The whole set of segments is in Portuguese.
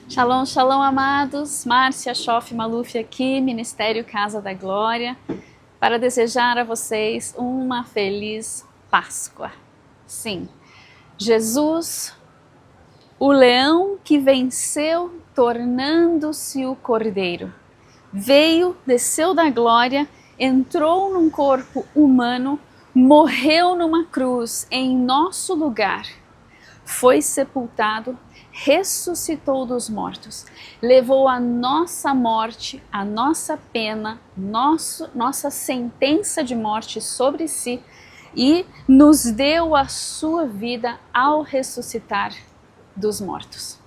Shalom, shalom, amados. Márcia Schoff Maluf aqui, Ministério Casa da Glória, para desejar a vocês uma feliz Páscoa. Sim, Jesus, o leão que venceu, tornando-se o cordeiro, veio, desceu da glória, entrou num corpo humano, morreu numa cruz em nosso lugar, foi sepultado, ressuscitou dos mortos, levou a nossa morte, a nossa pena, nossa sentença de morte sobre si e nos deu a sua vida ao ressuscitar dos mortos.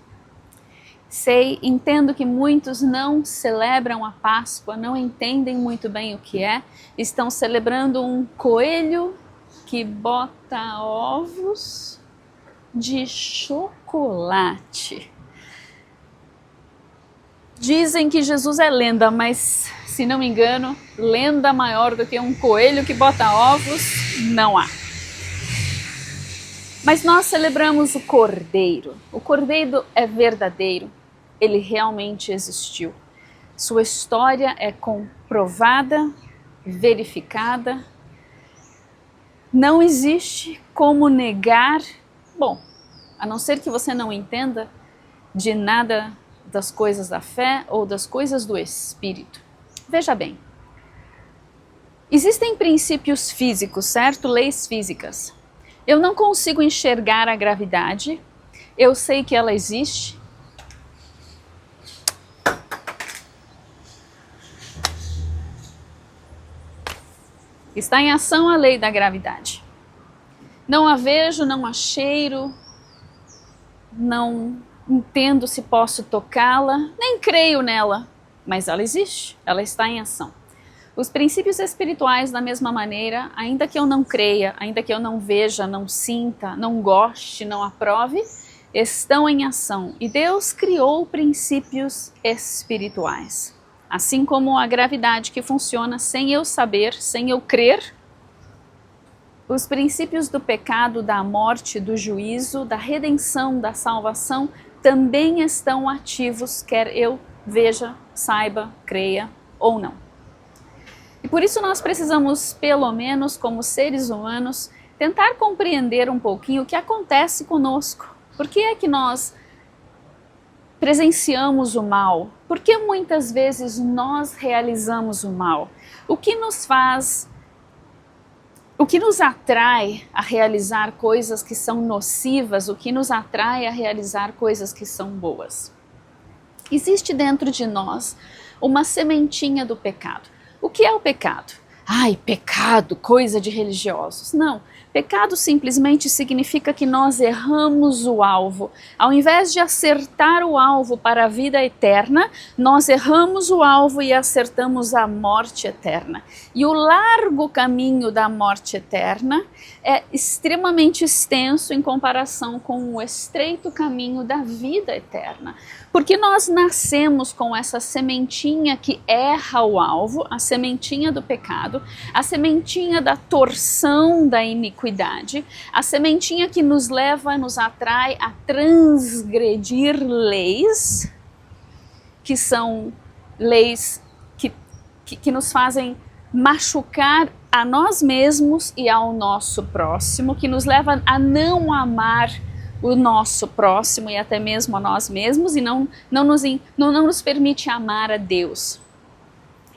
Entendo que muitos não celebram a Páscoa, não entendem muito bem o que é, estão celebrando um coelho que bota ovos de chocolate. Dizem que Jesus é lenda, mas se não me engano, lenda maior do que um coelho que bota ovos, não há. Mas nós celebramos o Cordeiro. O Cordeiro é verdadeiro, ele realmente existiu. Sua história é comprovada, verificada. Não existe como negar. Bom, a não ser que você não entenda de nada das coisas da fé ou das coisas do Espírito. Veja bem, existem princípios físicos, certo? Leis físicas. Eu não consigo enxergar a gravidade, eu sei que ela existe. Está em ação a lei da gravidade. Não a vejo, não a cheiro, não entendo se posso tocá-la, nem creio nela, mas ela existe, ela está em ação. Os princípios espirituais, da mesma maneira, ainda que eu não creia, ainda que eu não veja, não sinta, não goste, não aprove, estão em ação. E Deus criou princípios espirituais. Assim como a gravidade que funciona sem eu saber, sem eu crer, os princípios do pecado, da morte, do juízo, da redenção, da salvação também estão ativos, quer eu veja, saiba, creia ou não. E por isso nós precisamos, pelo menos como seres humanos, tentar compreender um pouquinho o que acontece conosco. Por que é que nós presenciamos o mal? Por que muitas vezes nós realizamos o mal? O que nos atrai a realizar coisas que são nocivas, o que nos atrai a realizar coisas que são boas? Existe dentro de nós uma sementinha do pecado. O que é o pecado? Ai, pecado, coisa de religiosos. Não, pecado simplesmente significa que nós erramos o alvo. Ao invés de acertar o alvo para a vida eterna, nós erramos o alvo e acertamos a morte eterna. E o largo caminho da morte eterna é extremamente extenso em comparação com o estreito caminho da vida eterna. Porque nós nascemos com essa sementinha que erra o alvo, a sementinha do pecado, a sementinha da torção da iniquidade, a sementinha que nos leva, nos atrai a transgredir leis, que são leis que nos fazem machucar a nós mesmos e ao nosso próximo, que nos leva a não amar o nosso próximo e até mesmo a nós mesmos e não nos permite amar a Deus.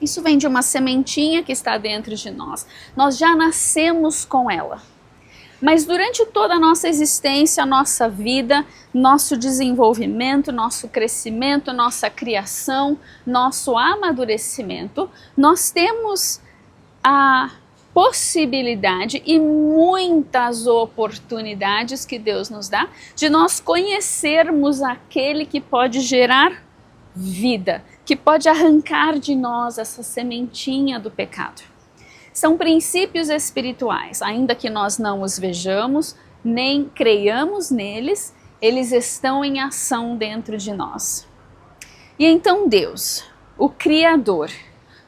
Isso vem de uma sementinha que está dentro de nós. Nós já nascemos com ela. Mas durante toda a nossa existência, nossa vida, nosso desenvolvimento, nosso crescimento, nossa criação, nosso amadurecimento, nós temos a possibilidade e muitas oportunidades que Deus nos dá de nós conhecermos aquele que pode gerar vida, que pode arrancar de nós essa sementinha do pecado. São princípios espirituais, ainda que nós não os vejamos, nem creiamos neles, eles estão em ação dentro de nós. E então Deus, o Criador,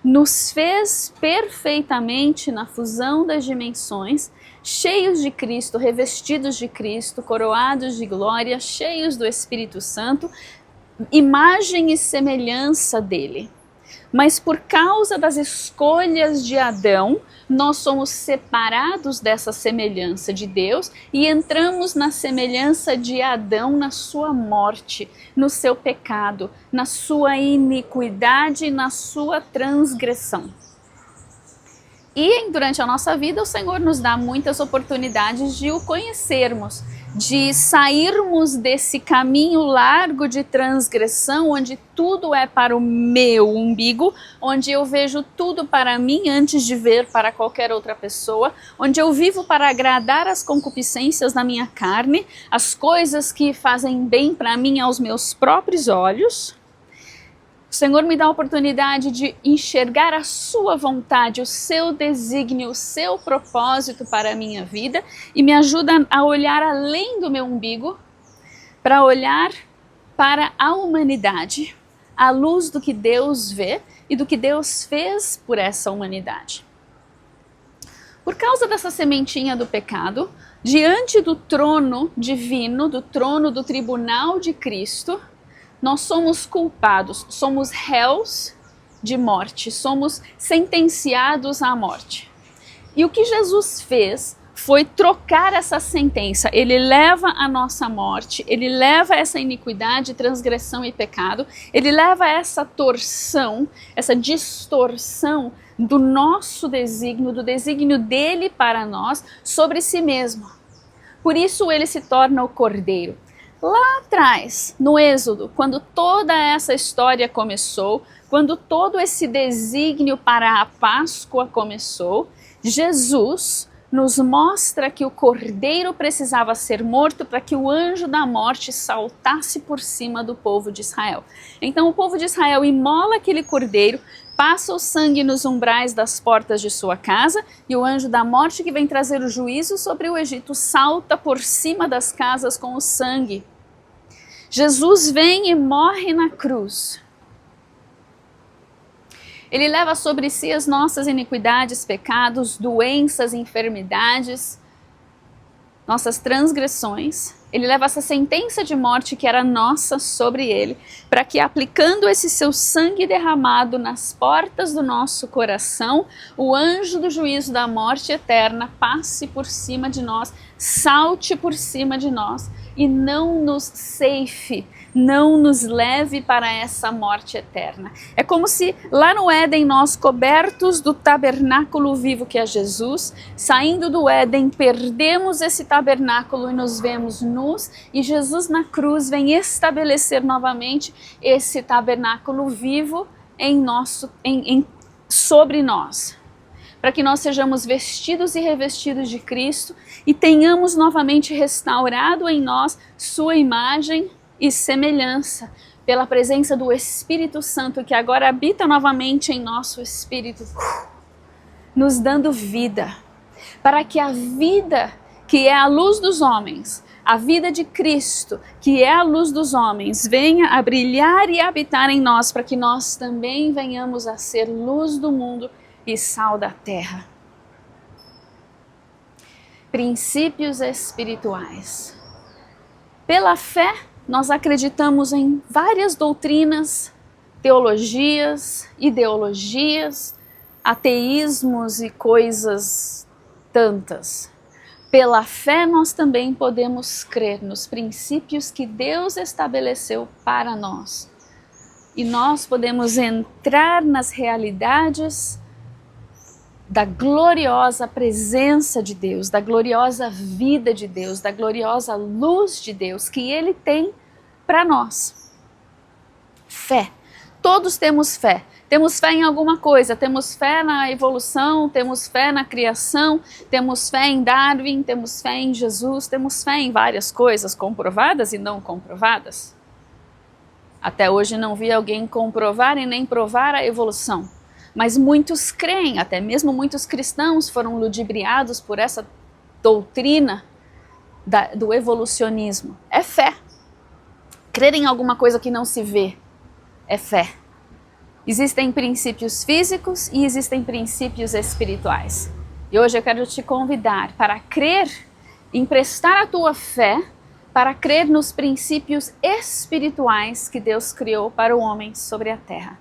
nos fez perfeitamente na fusão das dimensões, cheios de Cristo, revestidos de Cristo, coroados de glória, cheios do Espírito Santo, imagem e semelhança dele. Mas por causa das escolhas de Adão, nós somos separados dessa semelhança de Deus e entramos na semelhança de Adão na sua morte, no seu pecado, na sua iniquidade e na sua transgressão. E durante a nossa vida o Senhor nos dá muitas oportunidades de o conhecermos, de sairmos desse caminho largo de transgressão, onde tudo é para o meu umbigo, onde eu vejo tudo para mim antes de ver para qualquer outra pessoa, onde eu vivo para agradar as concupiscências da minha carne, as coisas que fazem bem para mim aos meus próprios olhos. O Senhor me dá a oportunidade de enxergar a sua vontade, o seu desígnio, o seu propósito para a minha vida e me ajuda a olhar além do meu umbigo, para olhar para a humanidade, à luz do que Deus vê e do que Deus fez por essa humanidade. Por causa dessa sementinha do pecado, diante do trono divino, do trono do tribunal de Cristo, nós somos culpados, somos réus de morte, somos sentenciados à morte. E o que Jesus fez foi trocar essa sentença. Ele leva a nossa morte, ele leva essa iniquidade, transgressão e pecado, ele leva essa torção, essa distorção do nosso desígnio, do desígnio dele para nós, sobre si mesmo. Por isso ele se torna o Cordeiro. Lá atrás, no Êxodo, quando toda essa história começou, quando todo esse desígnio para a Páscoa começou, Jesus nos mostra que o Cordeiro precisava ser morto para que o anjo da morte saltasse por cima do povo de Israel. Então o povo de Israel imola aquele Cordeiro, passa o sangue nos umbrais das portas de sua casa e o anjo da morte que vem trazer o juízo sobre o Egito salta por cima das casas com o sangue. Jesus vem e morre na cruz. Ele leva sobre si as nossas iniquidades, pecados, doenças, enfermidades, nossas transgressões. Ele leva essa sentença de morte que era nossa sobre ele, para que aplicando esse seu sangue derramado nas portas do nosso coração, o anjo do juízo da morte eterna passe por cima de nós, salte por cima de nós e não nos ceife, não nos leve para essa morte eterna. É como se lá no Éden nós, cobertos do tabernáculo vivo que é Jesus, saindo do Éden, perdemos esse tabernáculo e nos vemos nus, e Jesus na cruz vem estabelecer novamente esse tabernáculo vivo sobre nós, para que nós sejamos vestidos e revestidos de Cristo e tenhamos novamente restaurado em nós sua imagem e semelhança, pela presença do Espírito Santo que agora habita novamente em nosso espírito, nos dando vida, para que a vida que é a luz dos homens, a vida de Cristo, que é a luz dos homens, venha a brilhar e habitar em nós, para que nós também venhamos a ser luz do mundo e sal da terra. Princípios espirituais. Pela fé, nós acreditamos em várias doutrinas, teologias, ideologias, ateísmos e coisas tantas. Pela fé, nós também podemos crer nos princípios que Deus estabeleceu para nós. E nós podemos entrar nas realidades da gloriosa presença de Deus, da gloriosa vida de Deus, da gloriosa luz de Deus que Ele tem para nós. Fé. Todos temos fé. Temos fé em alguma coisa, temos fé na evolução, temos fé na criação, temos fé em Darwin, temos fé em Jesus, temos fé em várias coisas comprovadas e não comprovadas. Até hoje não vi alguém comprovar e nem provar a evolução. Mas muitos creem, até mesmo muitos cristãos foram ludibriados por essa doutrina do evolucionismo. É fé. Crer em alguma coisa que não se vê é fé. Existem princípios físicos e existem princípios espirituais. E hoje eu quero te convidar para crer, emprestar a tua fé para crer nos princípios espirituais que Deus criou para o homem sobre a terra.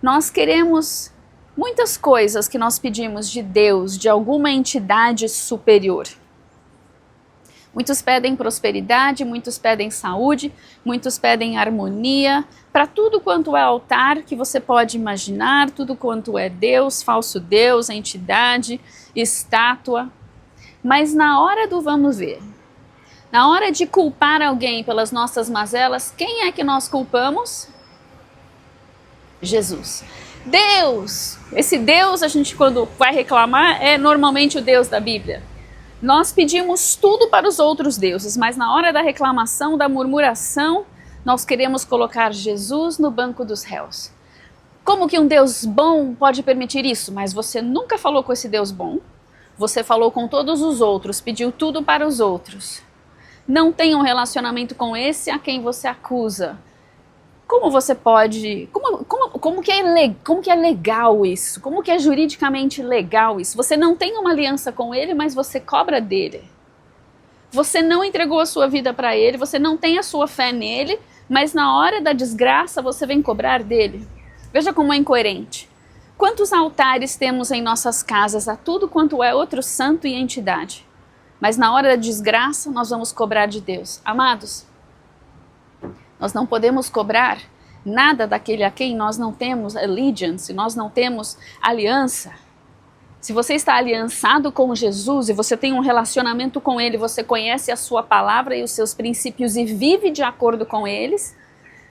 Nós queremos muitas coisas que nós pedimos de Deus, de alguma entidade superior. Muitos pedem prosperidade, muitos pedem saúde, muitos pedem harmonia, para tudo quanto é altar que você pode imaginar, tudo quanto é Deus, falso Deus, entidade, estátua. Mas na hora do vamos ver, na hora de culpar alguém pelas nossas mazelas, quem é que nós culpamos? Jesus. Deus! Esse Deus, a gente quando vai reclamar, é normalmente o Deus da Bíblia. Nós pedimos tudo para os outros deuses, mas na hora da reclamação, da murmuração, nós queremos colocar Jesus no banco dos réus. Como que um Deus bom pode permitir isso? Mas você nunca falou com esse Deus bom, você falou com todos os outros, pediu tudo para os outros. Não tem um relacionamento com esse a quem você acusa. Como você pode... Como que é legal isso? Como que é juridicamente legal isso? Você não tem uma aliança com ele, mas você cobra dele. Você não entregou a sua vida para ele, você não tem a sua fé nele, mas na hora da desgraça você vem cobrar dele. Veja como é incoerente. Quantos altares temos em nossas casas a tudo quanto é outro santo e entidade? Mas na hora da desgraça nós vamos cobrar de Deus. Amados, nós não podemos cobrar nada daquele a quem nós não temos allegiance, nós não temos aliança. Se você está aliançado com Jesus e você tem um relacionamento com ele, você conhece a sua palavra e os seus princípios e vive de acordo com eles,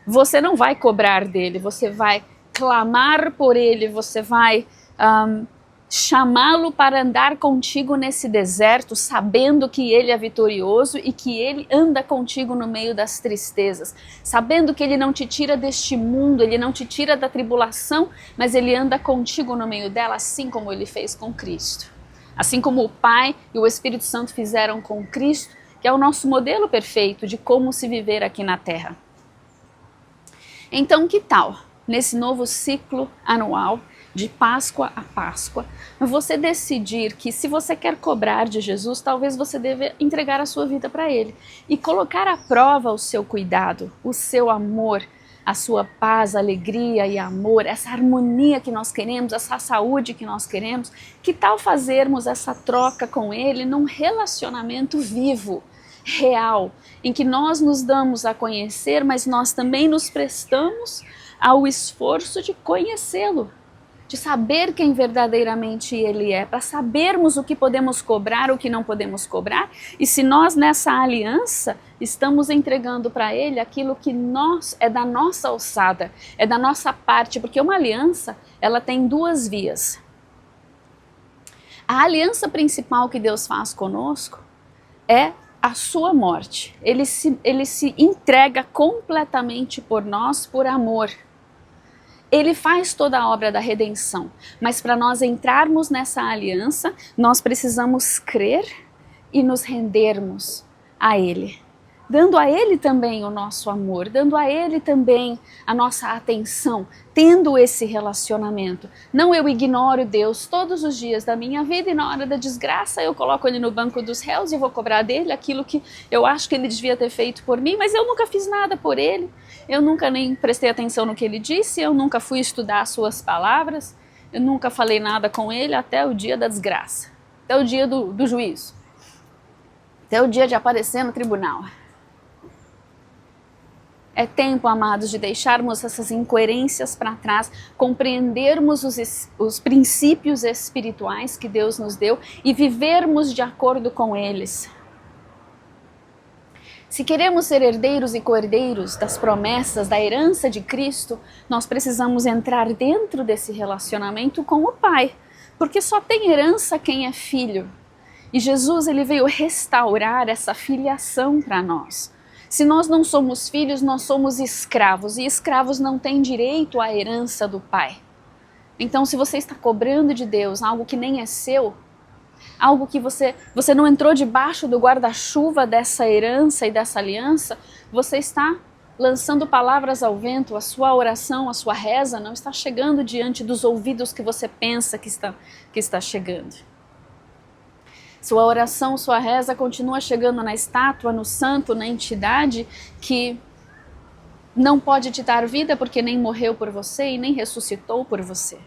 você não vai cobrar dele, você vai clamar por ele, você vai chamá-lo para andar contigo nesse deserto, sabendo que ele é vitorioso e que ele anda contigo no meio das tristezas, sabendo que ele não te tira deste mundo, ele não te tira da tribulação, mas ele anda contigo no meio dela, assim como ele fez com Cristo. Assim como o Pai e o Espírito Santo fizeram com Cristo, que é o nosso modelo perfeito de como se viver aqui na Terra. Então, que tal, nesse novo ciclo anual, de Páscoa a Páscoa, você decidir que se você quer cobrar de Jesus, talvez você deva entregar a sua vida para ele e colocar à prova o seu cuidado, o seu amor, a sua paz, alegria e amor, essa harmonia que nós queremos, essa saúde que nós queremos. Que tal fazermos essa troca com ele num relacionamento vivo, real, em que nós nos damos a conhecer, mas nós também nos prestamos ao esforço de conhecê-lo, de saber quem verdadeiramente ele é, para sabermos o que podemos cobrar, o que não podemos cobrar, e se nós nessa aliança estamos entregando para ele aquilo que é da nossa alçada, é da nossa parte, porque uma aliança, ela tem duas vias. A aliança principal que Deus faz conosco é a sua morte. Ele se entrega completamente por nós, por amor. Ele faz toda a obra da redenção, mas para nós entrarmos nessa aliança, nós precisamos crer e nos rendermos a ele, dando a ele também o nosso amor, dando a ele também a nossa atenção, tendo esse relacionamento. Não eu ignoro Deus todos os dias da minha vida e na hora da desgraça eu coloco ele no banco dos réus e vou cobrar dele aquilo que eu acho que ele devia ter feito por mim, mas eu nunca fiz nada por ele. Eu nunca nem prestei atenção no que ele disse, eu nunca fui estudar as suas palavras, eu nunca falei nada com ele até o dia da desgraça, até o dia do juízo, até o dia de aparecer no tribunal. É tempo, amados, de deixarmos essas incoerências para trás, compreendermos os princípios espirituais que Deus nos deu e vivermos de acordo com eles. Se queremos ser herdeiros e co-herdeiros das promessas, da herança de Cristo, nós precisamos entrar dentro desse relacionamento com o Pai, porque só tem herança quem é filho. E Jesus, ele veio restaurar essa filiação para nós. Se nós não somos filhos, nós somos escravos, e escravos não têm direito à herança do Pai. Então, se você está cobrando de Deus algo que nem é seu, algo que você não entrou debaixo do guarda-chuva dessa herança e dessa aliança, você está lançando palavras ao vento, a sua oração, a sua reza não está chegando diante dos ouvidos que você pensa que está chegando. Sua oração, sua reza continua chegando na estátua, no santo, na entidade que não pode te dar vida porque nem morreu por você e nem ressuscitou por você.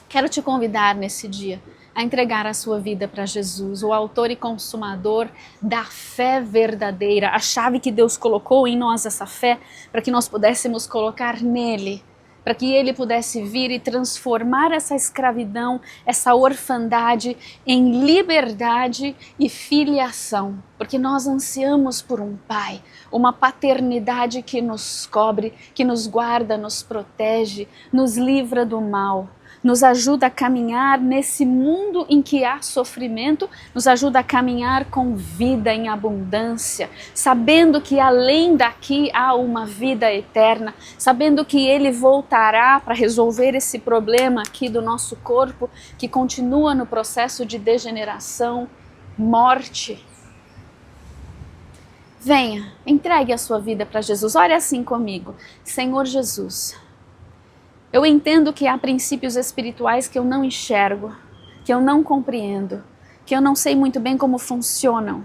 Quero te convidar nesse dia a entregar a sua vida para Jesus, o autor e consumador da fé verdadeira, a chave que Deus colocou em nós, essa fé, para que nós pudéssemos colocar nele, para que ele pudesse vir e transformar essa escravidão, essa orfandade em liberdade e filiação, porque nós ansiamos por um pai, uma paternidade que nos cobre, que nos guarda, nos protege, nos livra do mal, nos ajuda a caminhar nesse mundo em que há sofrimento, nos ajuda a caminhar com vida em abundância, sabendo que além daqui há uma vida eterna, sabendo que Ele voltará para resolver esse problema aqui do nosso corpo, que continua no processo de degeneração, morte. Venha, entregue a sua vida para Jesus. Ore assim comigo. Senhor Jesus, eu entendo que há princípios espirituais que eu não enxergo, que eu não compreendo, que eu não sei muito bem como funcionam.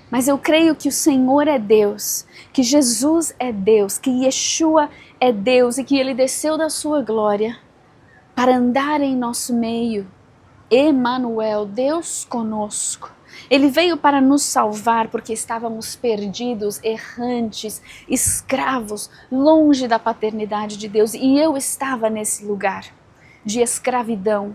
Mas eu creio que o Senhor é Deus, que Jesus é Deus, que Yeshua é Deus e que Ele desceu da sua glória para andar em nosso meio. Emanuel, Deus conosco. Ele veio para nos salvar porque estávamos perdidos, errantes, escravos, longe da paternidade de Deus. E eu estava nesse lugar de escravidão.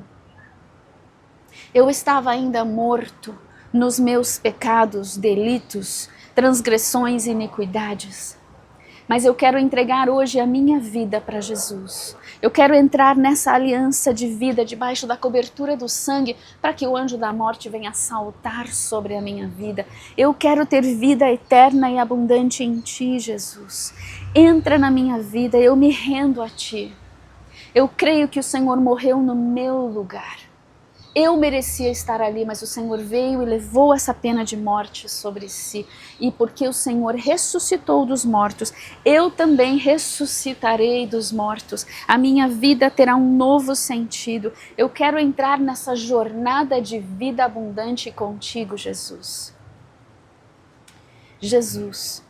Eu estava ainda morto nos meus pecados, delitos, transgressões e iniquidades. Mas eu quero entregar hoje a minha vida para Jesus. Eu quero entrar nessa aliança de vida debaixo da cobertura do sangue para que o anjo da morte venha saltar sobre a minha vida. Eu quero ter vida eterna e abundante em Ti, Jesus. Entra na minha vida, eu me rendo a Ti. Eu creio que o Senhor morreu no meu lugar. Eu merecia estar ali, mas o Senhor veio e levou essa pena de morte sobre si. E porque o Senhor ressuscitou dos mortos, eu também ressuscitarei dos mortos. A minha vida terá um novo sentido. Eu quero entrar nessa jornada de vida abundante contigo, Jesus. Jesus,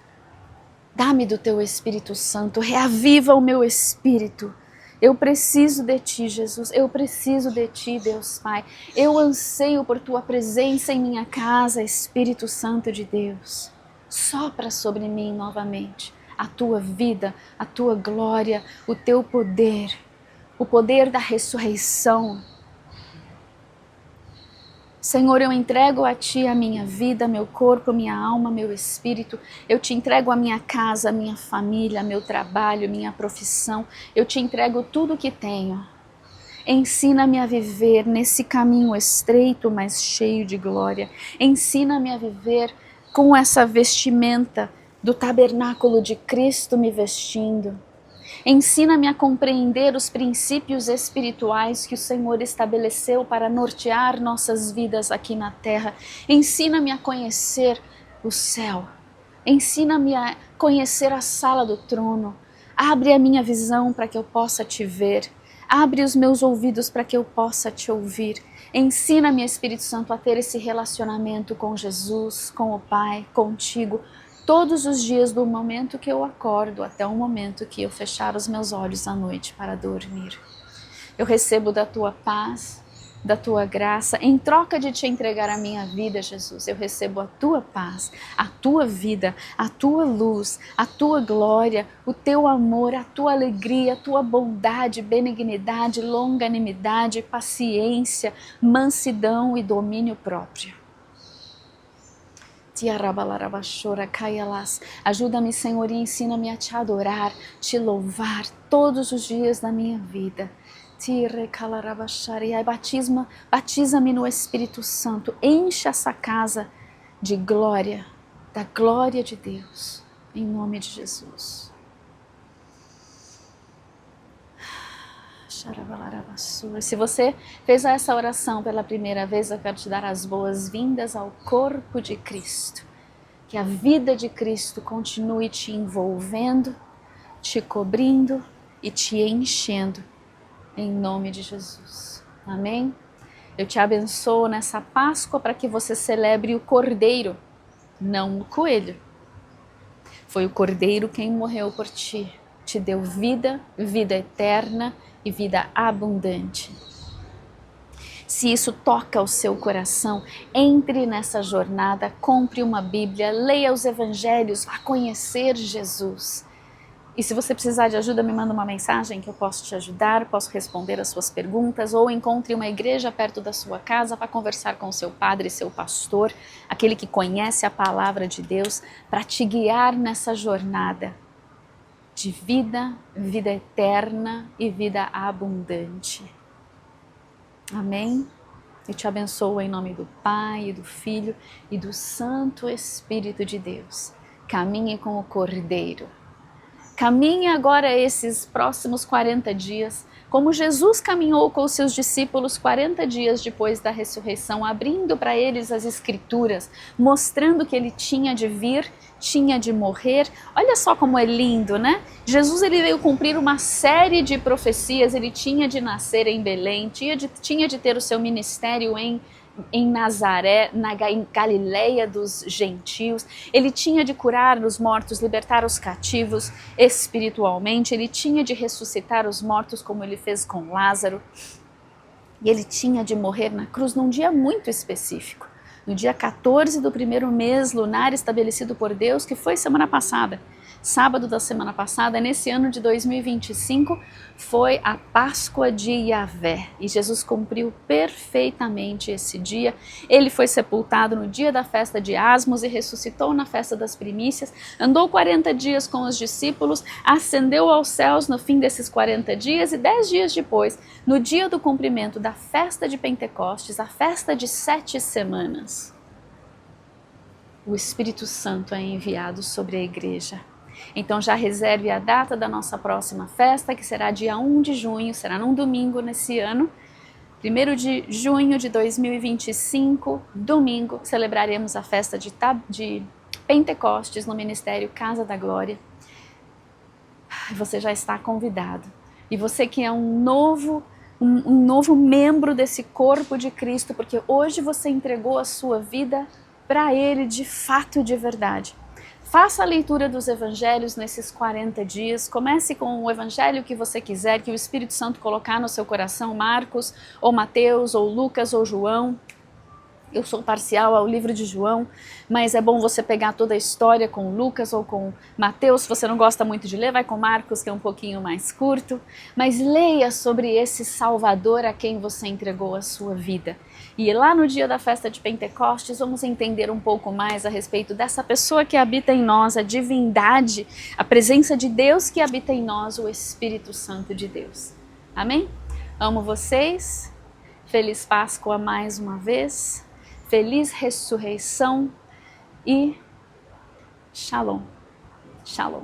dá-me do teu Espírito Santo, reaviva o meu espírito. Eu preciso de Ti, Jesus, eu preciso de Ti, Deus Pai. Eu anseio por Tua presença em minha casa, Espírito Santo de Deus. Sopra sobre mim novamente a Tua vida, a Tua glória, o Teu poder, o poder da ressurreição. Senhor, eu entrego a Ti a minha vida, meu corpo, minha alma, meu espírito. Eu Te entrego a minha casa, a minha família, meu trabalho, minha profissão. Eu Te entrego tudo o que tenho. Ensina-me a viver nesse caminho estreito, mas cheio de glória. Ensina-me a viver com essa vestimenta do tabernáculo de Cristo me vestindo. Ensina-me a compreender os princípios espirituais que o Senhor estabeleceu para nortear nossas vidas aqui na terra. Ensina-me a conhecer o céu. Ensina-me a conhecer a sala do trono. Abre a minha visão para que eu possa Te ver. Abre os meus ouvidos para que eu possa Te ouvir. Ensina-me, Espírito Santo, a ter esse relacionamento com Jesus, com o Pai, contigo, todos os dias, do momento que eu acordo até o momento que eu fechar os meus olhos à noite para dormir. Eu recebo da Tua paz, da Tua graça, em troca de Te entregar a minha vida, Jesus. Eu recebo a Tua paz, a Tua vida, a Tua luz, a Tua glória, o Teu amor, a Tua alegria, a Tua bondade, benignidade, longanimidade, paciência, mansidão e domínio próprio. Ajuda-me, Senhor, e ensina-me a Te adorar, Te louvar todos os dias da minha vida. Batiza-me no Espírito Santo, enche essa casa de glória, da glória de Deus, em nome de Jesus. Se você fez essa oração pela primeira vez, eu quero te dar as boas-vindas ao corpo de Cristo. Que a vida de Cristo continue te envolvendo, te cobrindo e te enchendo, em nome de Jesus. Amém? Eu te abençoo nessa Páscoa para que você celebre o Cordeiro, não o coelho. Foi o Cordeiro quem morreu por ti, te deu vida, vida eterna e vida abundante. Se isso toca o seu coração, entre nessa jornada, compre uma Bíblia, leia os Evangelhos, vá conhecer Jesus. E se você precisar de ajuda, me manda uma mensagem que eu posso te ajudar, posso responder as suas perguntas, ou encontre uma igreja perto da sua casa para conversar com o seu padre, seu pastor, aquele que conhece a palavra de Deus, para te guiar nessa jornada de vida, vida eterna e vida abundante. Amém? Eu te abençoo em nome do Pai, do Filho e do Santo Espírito de Deus. Caminhe com o Cordeiro. Caminhe agora esses próximos 40 dias, como Jesus caminhou com os seus discípulos 40 dias depois da ressurreição, abrindo para eles as Escrituras, mostrando que ele tinha de vir, tinha de morrer. Olha só como é lindo, né? Jesus ele veio cumprir uma série de profecias, ele tinha de nascer em Belém, tinha de ter o seu ministério em Nazaré, na Galileia dos gentios, ele tinha de curar os mortos, libertar os cativos espiritualmente, ele tinha de ressuscitar os mortos como ele fez com Lázaro, e ele tinha de morrer na cruz num dia muito específico, no dia 14 do primeiro mês lunar estabelecido por Deus, que foi semana passada. Sábado da semana passada, nesse ano de 2025, foi a Páscoa de Yahvé e Jesus cumpriu perfeitamente esse dia. Ele foi sepultado no dia da festa de Asmos e ressuscitou na festa das primícias, andou 40 dias com os discípulos, ascendeu aos céus no fim desses 40 dias e 10 dias depois, no dia do cumprimento da festa de Pentecostes, a festa de 7 semanas, o Espírito Santo é enviado sobre a igreja. Então já reserve a data da nossa próxima festa, que será dia 1 de junho, será num domingo nesse ano. 1º de junho de 2025, domingo, celebraremos a festa de Pentecostes no Ministério Casa da Glória. Você já está convidado. E você que é um novo membro desse corpo de Cristo, porque hoje você entregou a sua vida para Ele de fato e de verdade. Faça a leitura dos evangelhos nesses 40 dias, comece com o evangelho que você quiser, que o Espírito Santo colocar no seu coração, Marcos, ou Mateus, ou Lucas, ou João. Eu sou parcial ao livro de João, mas é bom você pegar toda a história com Lucas ou com Mateus. Se você não gosta muito de ler, vai com Marcos, que é um pouquinho mais curto. Mas leia sobre esse Salvador a quem você entregou a sua vida. E lá no dia da festa de Pentecostes, vamos entender um pouco mais a respeito dessa pessoa que habita em nós, a divindade, a presença de Deus que habita em nós, o Espírito Santo de Deus. Amém? Amo vocês. Feliz Páscoa mais uma vez. Feliz ressurreição e Shalom. Shalom.